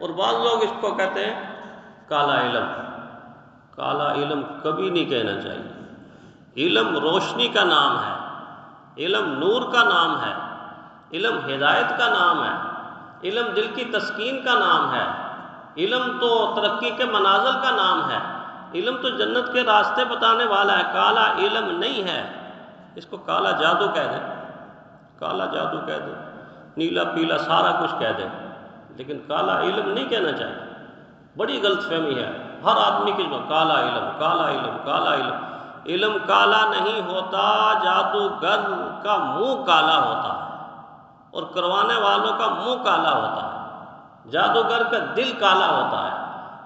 اور بعض لوگ اس کو کہتے ہیں کالا علم۔ کالا علم کبھی نہیں کہنا چاہیے۔ علم روشنی کا نام ہے، علم نور کا نام ہے، علم ہدایت کا نام ہے، علم دل کی تسکین کا نام ہے، علم تو ترقی کے منازل کا نام ہے، علم تو جنت کے راستے بتانے والا ہے۔ کالا علم نہیں ہے، اس کو کالا جادو کہہ دیں، کالا جادو کہہ دیں، نیلا پیلا سارا کچھ کہہ دیں، لیکن کالا علم نہیں کہنا چاہیے۔ بڑی غلط فہمی ہے ہر آدمی کی، کالا علم، کالا علم، کالا علم۔ علم کالا نہیں ہوتا، جادوگر کا منہ کالا ہوتا ہے اور کروانے والوں کا منہ کالا ہوتا ہے۔ جادوگر کا دل کالا ہوتا ہے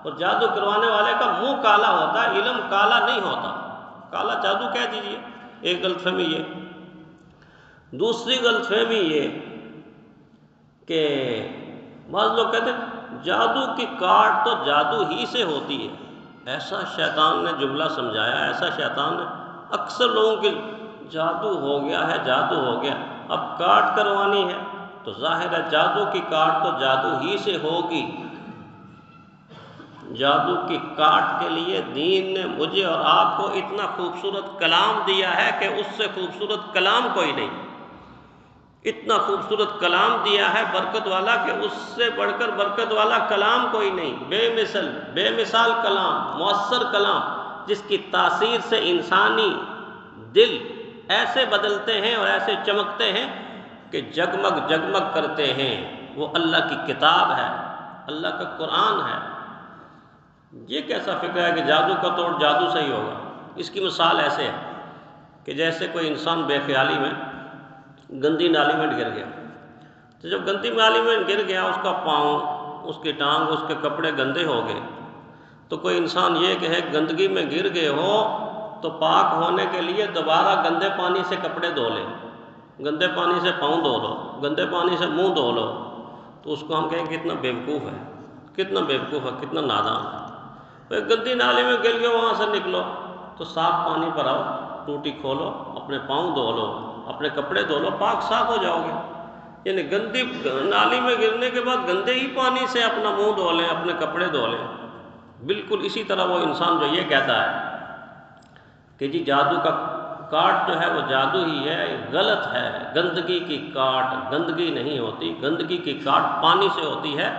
اور جادو کروانے والے کا منہ کالا ہوتا ہے، علم کالا نہیں ہوتا۔ کالا جادو کہہ دیجئے، ایک غلط فہمی یہ۔ دوسری غلط فہمی یہ کہ بعض لوگ کہتے ہیں جادو کی کاٹ تو جادو ہی سے ہوتی ہے۔ ایسا شیطان نے جملہ سمجھایا، ایسا شیطان نے، اکثر لوگوں کے جادو ہو گیا ہے، جادو ہو گیا، اب کاٹ کروانی ہے تو ظاہر ہے جادو کی کاٹ تو جادو ہی سے ہوگی۔ جادو کی کاٹ کے لیے دین نے مجھے اور آپ کو اتنا خوبصورت کلام دیا ہے کہ اس سے خوبصورت کلام کوئی نہیں۔ اتنا خوبصورت کلام دیا ہے برکت والا کہ اس سے بڑھ کر برکت والا کلام کوئی نہیں۔ بے مثال کلام، مؤثر کلام، جس کی تاثیر سے انسانی دل ایسے بدلتے ہیں اور ایسے چمکتے ہیں کہ جگمگ جگمگ کرتے ہیں۔ وہ اللہ کی کتاب ہے، اللہ کا قرآن ہے۔ یہ کیسا فکر ہے کہ جادو کا توڑ جادو سے ہی ہوگا؟ اس کی مثال ایسے ہے کہ جیسے کوئی انسان بے خیالی میں گندی نالی میں گر گیا، تو جب گندی نالی میں گر گیا، اس کا پاؤں، اس کی ٹانگ، اس کے کپڑے گندے ہو گئے، تو کوئی انسان یہ کہے گندگی میں گر گئے ہو تو پاک ہونے کے لیے دوبارہ گندے پانی سے کپڑے دھو لے، گندے پانی سے پاؤں دھو لو، گندے پانی سے منہ دھو لو، تو اس کو ہم کہیں کتنا بیوقوف ہے، کتنا بیوقوف ہے، کتنا نادان ہے۔ گندی نالی میں گر گئے، وہاں سے نکلو تو صاف پانی پر آؤ، ٹوٹی کھولو، اپنے پاؤں دھو لو، اپنے کپڑے دھو لو، پاک صاف ہو جاؤ گے۔ یعنی گندی نالی میں گرنے کے بعد گندے ہی پانی سے اپنا منہ دھو لیں، اپنے کپڑے دھو لیں۔ بالکل اسی طرح وہ انسان جو یہ کہتا ہے کہ جی جادو کا کاٹ جو ہے وہ جادو ہی ہے، غلط ہے۔ گندگی کی کاٹ گندگی نہیں ہوتی، گندگی کی کاٹ پانی سے ہوتی ہے۔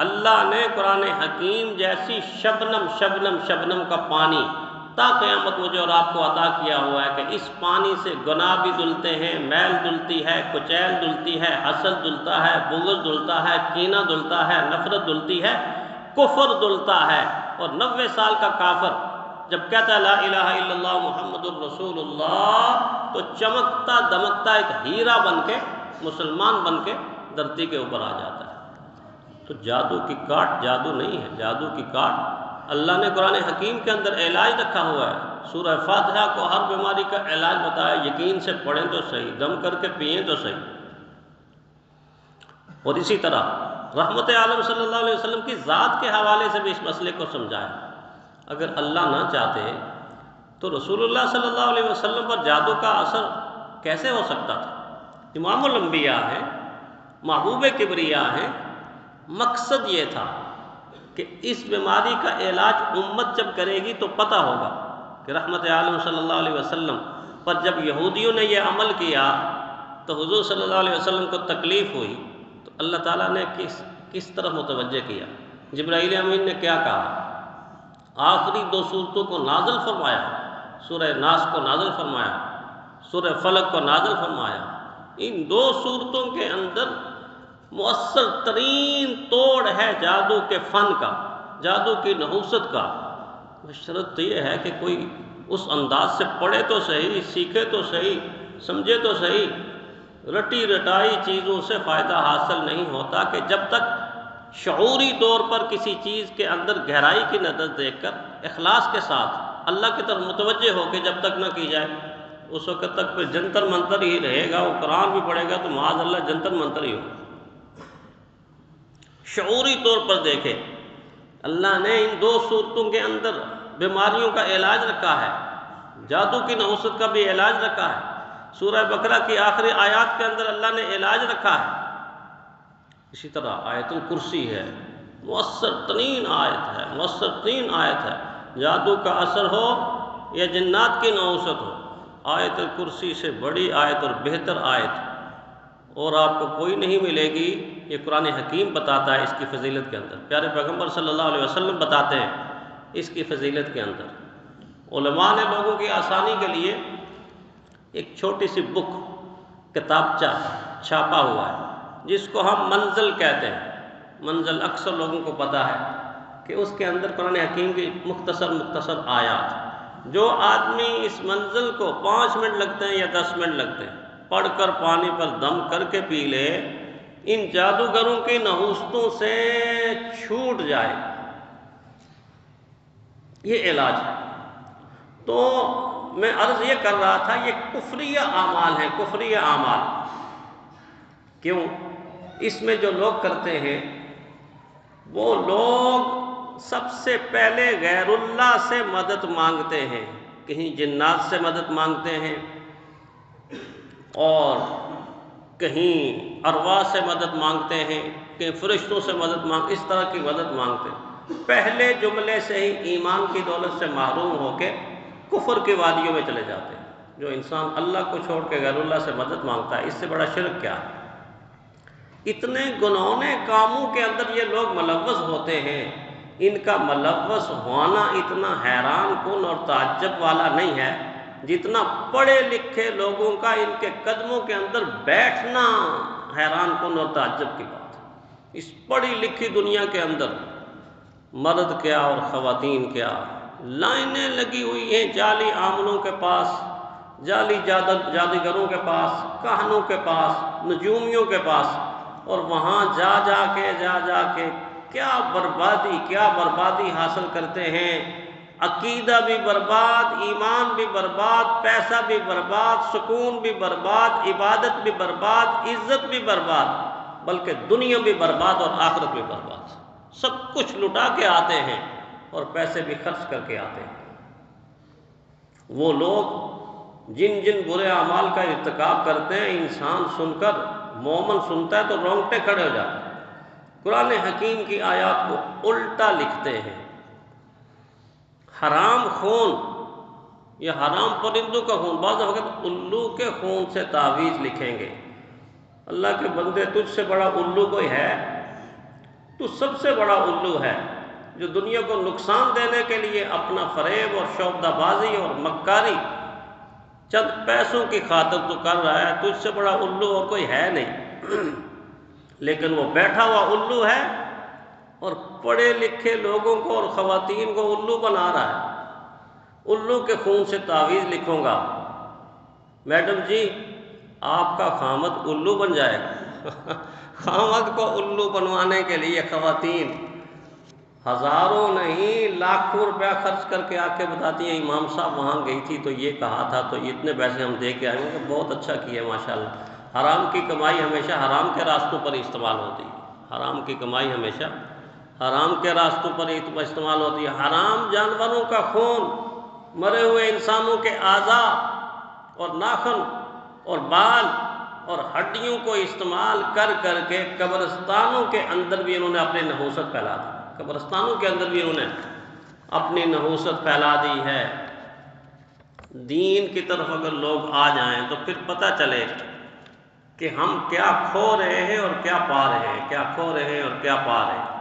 اللہ نے قرآن حکیم جیسی شبنم شبنم شبنم کا پانی تا قیامت مجھے اور آپ کو عطا کیا ہوا ہے کہ اس پانی سے گناہ بھی دھلتے ہیں، میل دھلتی ہے، کچیل دھلتی ہے، حسد دھلتا ہے، بغض دھلتا ہے، کینہ دھلتا ہے، نفرت دھلتی ہے، کفر دھلتا ہے۔ اور 90 سال کا کافر جب کہتا ہے لا الہ الا اللہ محمد الرسول اللہ، تو چمکتا دمکتا ایک ہیرا بن کے، مسلمان بن کے دھرتی کے اوپر آ جاتا ہے۔ تو جادو کی کاٹ جادو نہیں ہے، جادو کی کاٹ اللہ نے قرآن حکیم کے اندر علاج رکھا ہوا ہے۔ سورہ فاتحہ کو ہر بیماری کا علاج بتایا، یقین سے پڑھیں تو صحیح، دم کر کے پئیں تو صحیح۔ اور اسی طرح رحمت عالم صلی اللہ علیہ وسلم کی ذات کے حوالے سے بھی اس مسئلے کو سمجھایا۔ اگر اللہ نہ چاہتے تو رسول اللہ صلی اللہ علیہ وسلم پر جادو کا اثر کیسے ہو سکتا تھا؟ امام الانبیاء ہیں، محبوب کبریا ہیں۔ مقصد یہ تھا کہ اس بیماری کا علاج امت جب کرے گی تو پتہ ہوگا کہ رحمت عالم صلی اللہ علیہ وسلم پر جب یہودیوں نے یہ عمل کیا تو حضور صلی اللہ علیہ وسلم کو تکلیف ہوئی، تو اللہ تعالیٰ نے کس طرف متوجہ کیا؟ جبرائیل امین نے کیا کہا؟ آخری 2 صورتوں کو نازل فرمایا، سورہ ناس کو نازل فرمایا، سورہ فلق کو نازل فرمایا۔ ان 2 صورتوں کے اندر مؤثر ترین توڑ ہے جادو کے فن کا، جادو کی نحوست کا۔ شرط یہ ہے کہ کوئی اس انداز سے پڑھے تو صحیح، سیکھے تو صحیح، سمجھے تو صحیح۔ رٹی رٹائی چیزوں سے فائدہ حاصل نہیں ہوتا کہ جب تک شعوری طور پر کسی چیز کے اندر گہرائی کی نظر دیکھ کر اخلاص کے ساتھ اللہ کی طرف متوجہ ہو کے جب تک نہ کی جائے، اس وقت تک پھر جنتر منتر ہی رہے گا۔ وہ قرآن بھی پڑھے گا تو معاذ اللہ جنتر منتر ہی ہوگا۔ شعوری طور پر دیکھیں، اللہ نے ان 2 صورتوں کے اندر بیماریوں کا علاج رکھا ہے، جادو کی نحوست کا بھی علاج رکھا ہے۔ سورہ بقرہ کی آخری آیات کے اندر اللہ نے علاج رکھا ہے۔ اسی طرح آیت الکرسی ہے، مؤثر ترین آیت ہے، مؤثر ترین آیت ہے۔ جادو کا اثر ہو یا جنات کی نحوست ہو، آیت الکرسی سے بڑی آیت اور بہتر آیت اور آپ کو کوئی نہیں ملے گی۔ یہ قرآن حکیم بتاتا ہے اس کی فضیلت کے اندر، پیارے پیغمبر صلی اللہ علیہ وسلم بتاتے ہیں اس کی فضیلت کے اندر۔ علماء نے لوگوں کی آسانی کے لیے ایک چھوٹی سی بک، کتابچہ چھاپا ہوا ہے جس کو ہم منزل کہتے ہیں۔ منزل اکثر لوگوں کو پتہ ہے کہ اس کے اندر قرآن حکیم کی مختصر آیات، جو آدمی اس منزل کو 5 منٹ لگتے ہیں یا 10 منٹ لگتے ہیں پڑھ کر پانی پر دم کر کے پی لے، ان جادوگروں کی نحوستوں سے چھوٹ جائے، یہ علاج ہے۔ تو میں عرض یہ کر رہا تھا، یہ کفریہ اعمال ہیں، کفریہ اعمال۔ کیوں؟ اس میں جو لوگ کرتے ہیں وہ لوگ سب سے پہلے غیر اللہ سے مدد مانگتے ہیں، کہیں جنات سے مدد مانگتے ہیں اور کہیں ارواح سے مدد مانگتے ہیں، کہیں فرشتوں سے مدد اس طرح کی مدد مانگتے ہیں۔ پہلے جملے سے ہی ایمان کی دولت سے محروم ہو کے کفر کی وادیوں میں چلے جاتے ہیں۔ جو انسان اللہ کو چھوڑ کے غیر اللہ سے مدد مانگتا ہے، اس سے بڑا شرک کیا ہے؟ اتنے گناہونے کاموں کے اندر یہ لوگ ملوث ہوتے ہیں، ان کا ملوث ہونا اتنا حیران کن اور تعجب والا نہیں ہے جتنا پڑھے لکھے لوگوں کا ان کے قدموں کے اندر بیٹھنا حیران کن اور تعجب کی بات ہے۔ اس پڑھی لکھی دنیا کے اندر مرد کیا اور خواتین کیا، لائنیں لگی ہوئی ہیں جعلی عاملوں کے پاس، جعلی جادوگروں کے پاس، کاہنوں کے پاس، نجومیوں کے پاس، اور وہاں جا کے کیا بربادی حاصل کرتے ہیں۔ عقیدہ بھی برباد، ایمان بھی برباد، پیسہ بھی برباد، سکون بھی برباد، عبادت بھی برباد، عزت بھی برباد، بلکہ دنیا بھی برباد اور آخرت بھی برباد۔ سب کچھ لٹا کے آتے ہیں اور پیسے بھی خرچ کر کے آتے ہیں۔ وہ لوگ جن برے اعمال کا ارتکاب کرتے ہیں، انسان سن کر، مومن سنتا ہے تو رونگٹے کھڑے ہو جاتے ہیں، قرآن حکیم کی آیات کو الٹا لکھتے ہیں۔ حرام خون یا حرام پرندوں کا خون، بعض وقت الو کے خون سے تعویذ لکھیں گے۔ اللہ کے بندے، تجھ سے بڑا الو کوئی ہے؟ تو سب سے بڑا الو ہے جو دنیا کو نقصان دینے کے لیے اپنا فریب اور شعبدہ بازی اور مکاری چند پیسوں کی خاطر تو کر رہا ہے، تجھ سے بڑا الو اور کوئی ہے نہیں۔ لیکن وہ بیٹھا ہوا الو ہے اور پڑھے لکھے لوگوں کو اور خواتین کو الو بنا رہا ہے۔ الو کے خون سے تعویذ لکھوں گا، میڈم جی آپ کا خامد الو بن جائے گا۔ خامد کو الو بنوانے کے لیے خواتین ہزاروں نہیں لاکھوں روپیہ خرچ کر کے آ کے بتاتی ہیں، امام صاحب وہاں گئی تھی تو یہ کہا تھا تو اتنے پیسے ہم دے کے آئیں گے، بہت اچھا کیا ماشاءاللہ۔ حرام کی کمائی ہمیشہ حرام کے راستوں پر استعمال ہوتی ہے، حرام کی کمائی ہمیشہ حرام کے راستوں پر استعمال ہوتی ہے۔ حرام جانوروں کا خون، مرے ہوئے انسانوں کے اعضاء اور ناخن اور بال اور ہڈیوں کو استعمال کر کے قبرستانوں کے اندر بھی انہوں نے اپنی نحوست پھیلا دی، قبرستانوں کے اندر بھی انہوں نے اپنی نحوست پھیلا دی ہے۔ دین کی طرف اگر لوگ آ جائیں تو پھر پتہ چلے کہ ہم کیا کھو رہے ہیں اور کیا پا رہے ہیں، کیا کھو رہے ہیں اور کیا پا رہے ہیں۔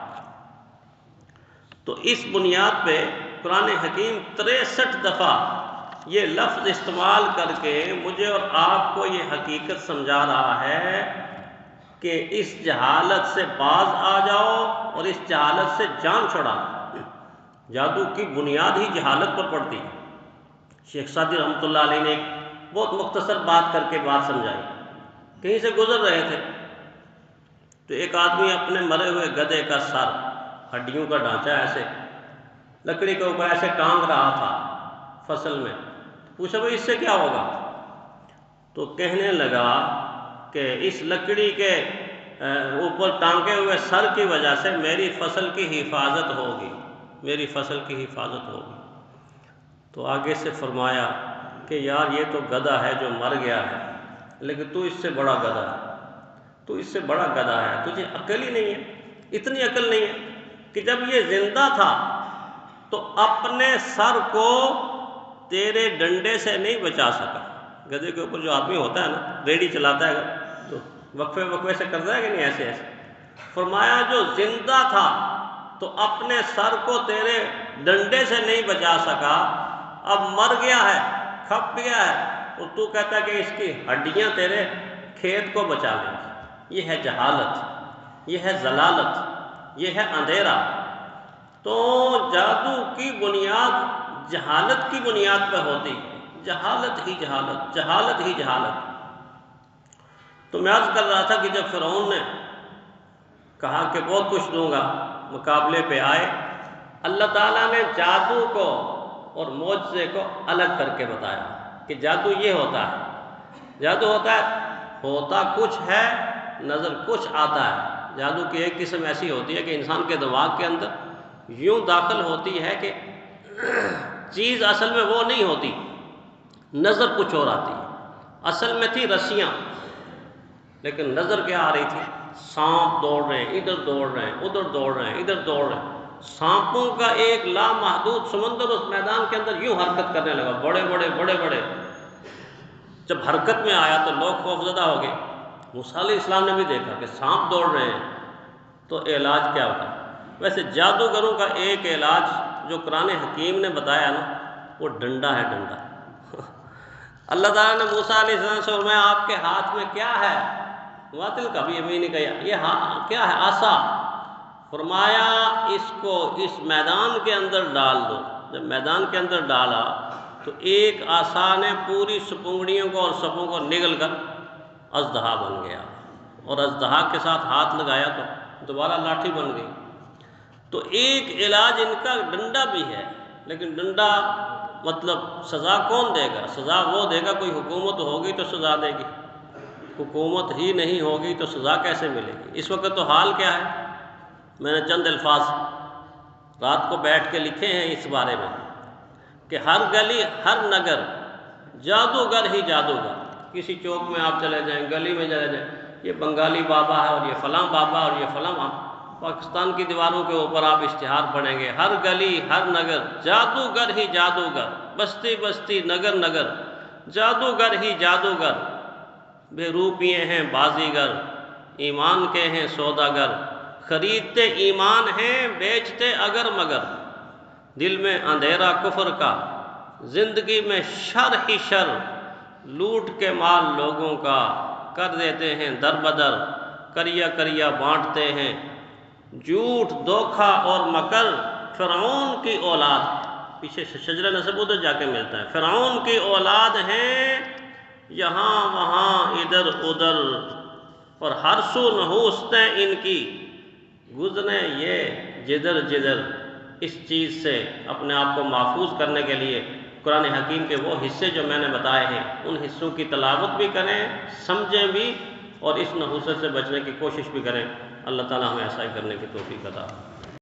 تو اس بنیاد پہ قرآن حکیم 63 دفعہ یہ لفظ استعمال کر کے مجھے اور آپ کو یہ حقیقت سمجھا رہا ہے کہ اس جہالت سے باز آ جاؤ اور اس جہالت سے جان چھڑا۔ جادو کی بنیاد ہی جہالت پر پڑتی ہے۔ شیخ سعدی رحمۃ اللہ علیہ نے ایک بہت مختصر بات کر کے بات سمجھائی۔ کہیں سے گزر رہے تھے تو ایک آدمی اپنے مرے ہوئے گدھے کا سر، ہڈیوں کا ڈھانچہ ایسے لکڑی کے اوپر ایسے ٹانگ رہا تھا فصل میں۔ پوچھا بھائی اس سے کیا ہوگا؟ تو کہنے لگا کہ اس لکڑی کے اوپر ٹانگے ہوئے سر کی وجہ سے میری فصل کی حفاظت ہوگی، میری فصل کی حفاظت ہوگی۔ تو آگے سے فرمایا کہ یار یہ تو گدھا ہے جو مر گیا ہے، لیکن تو اس سے بڑا گدھا ہے، تو اس سے بڑا گدھا ہے، تجھے عقل ہی نہیں ہے، اتنی عقل نہیں ہے کہ جب یہ زندہ تھا تو اپنے سر کو تیرے ڈنڈے سے نہیں بچا سکا. گدھے کے اوپر جو آدمی ہوتا ہے نا، ریڑھی چلاتا ہے تو وقفے سے کرتا ہے کہ نہیں ایسے ایسے. فرمایا جو زندہ تھا تو اپنے سر کو تیرے ڈنڈے سے نہیں بچا سکا، اب مر گیا ہے، کھپ گیا ہے، اور تو کہتا ہے کہ اس کی ہڈیاں تیرے کھیت کو بچا لیں گی. یہ ہے جہالت، یہ ہے ضلالت، یہ ہے اندھیرا. تو جادو کی بنیاد جہالت کی بنیاد پہ ہوتی، جہالت ہی جہالت، جہالت ہی جہالت. تو میں عرض کر رہا تھا کہ جب فرعون نے کہا کہ بہت کچھ دوں گا، مقابلے پہ آئے، اللہ تعالیٰ نے جادو کو اور معجزے کو الگ کر کے بتایا کہ جادو یہ ہوتا ہے. جادو ہوتا کچھ ہے، نظر کچھ آتا ہے. جادو کی ایک قسم ایسی ہوتی ہے کہ انسان کے دماغ کے اندر یوں داخل ہوتی ہے کہ چیز اصل میں وہ نہیں ہوتی، نظر کچھ اور آتی ہے. اصل میں تھی رسیاں، لیکن نظر کیا آ رہی تھی؟ سانپ دوڑ رہے ہیں، ادھر دوڑ رہے ہیں، ادھر دوڑ رہے ہیں، ادھر دوڑ رہے ہیں. سانپوں کا ایک لامحدود سمندر اس میدان کے اندر یوں حرکت کرنے لگا، بڑے بڑے بڑے بڑے. جب حرکت میں آیا تو لوگ خوفزدہ ہو گئے. موسیٰ علیہ السلام نے بھی دیکھا کہ سانپ دوڑ رہے ہیں، تو علاج کیا ہوتا ہے؟ ویسے جادوگروں کا ایک علاج جو قرآن حکیم نے بتایا نا، وہ ڈنڈا ہے، ڈنڈا. اللہ تعالیٰ نے موسیٰ علیہ السلام سے فرمایا آپ کے ہاتھ میں کیا ہے؟ واطل کا بھی یمین کہا یہ کیا ہے؟ عصا. فرمایا اس کو اس میدان کے اندر ڈال دو. جب میدان کے اندر ڈالا تو ایک عصا نے پوری سپنگڑیوں کو اور سپوں کو نگل کر اژدہا بن گیا، اور اژدہا کے ساتھ ہاتھ لگایا تو دوبارہ لاٹھی بن گئی. تو ایک علاج ان کا ڈنڈا بھی ہے، لیکن ڈنڈا مطلب سزا کون دے گا؟ سزا وہ دے گا، کوئی حکومت ہوگی تو سزا دے گی. حکومت ہی نہیں ہوگی تو سزا کیسے ملے گی؟ اس وقت تو حال کیا ہے؟ میں نے چند الفاظ رات کو بیٹھ کے لکھے ہیں اس بارے میں کہ ہر گلی ہر نگر جادوگر ہی جادوگر. کسی چوک میں آپ چلے جائیں، گلی میں چلے جائیں، یہ بنگالی بابا ہے اور یہ فلاں بابا اور یہ فلاں بابا. پاکستان کی دیواروں کے اوپر آپ اشتہار پڑھیں گے، ہر گلی ہر نگر جادوگر ہی جادوگر، بستی بستی نگر نگر جادوگر ہی جادوگر. بے روپیے ہیں بازیگر، ایمان کے ہیں سوداگر، خریدتے ایمان ہیں بیچتے اگر مگر. دل میں اندھیرا کفر کا، زندگی میں شر ہی شر، لوٹ کے مال لوگوں کا کر دیتے ہیں در بدر، کریا کریا بانٹتے ہیں. جھوٹ دھوکہ اور مکر فرعون کی اولاد. پیچھے شجرہ نسب ادھر جا کے ملتا ہے. فرعون کی اولاد ہیں، یہاں وہاں ادھر ادھر، اور ہر سو نحوستیں ان کی گزریں یہ جدھر جدھر. اس چیز سے اپنے آپ کو محفوظ کرنے کے لیے قرآن حکیم کے وہ حصے جو میں نے بتائے ہیں، ان حصوں کی تلاوت بھی کریں، سمجھیں بھی، اور اس نحوست سے بچنے کی کوشش بھی کریں. اللہ تعالیٰ ہمیں ایسا ہی کرنے کی توفیق عطا.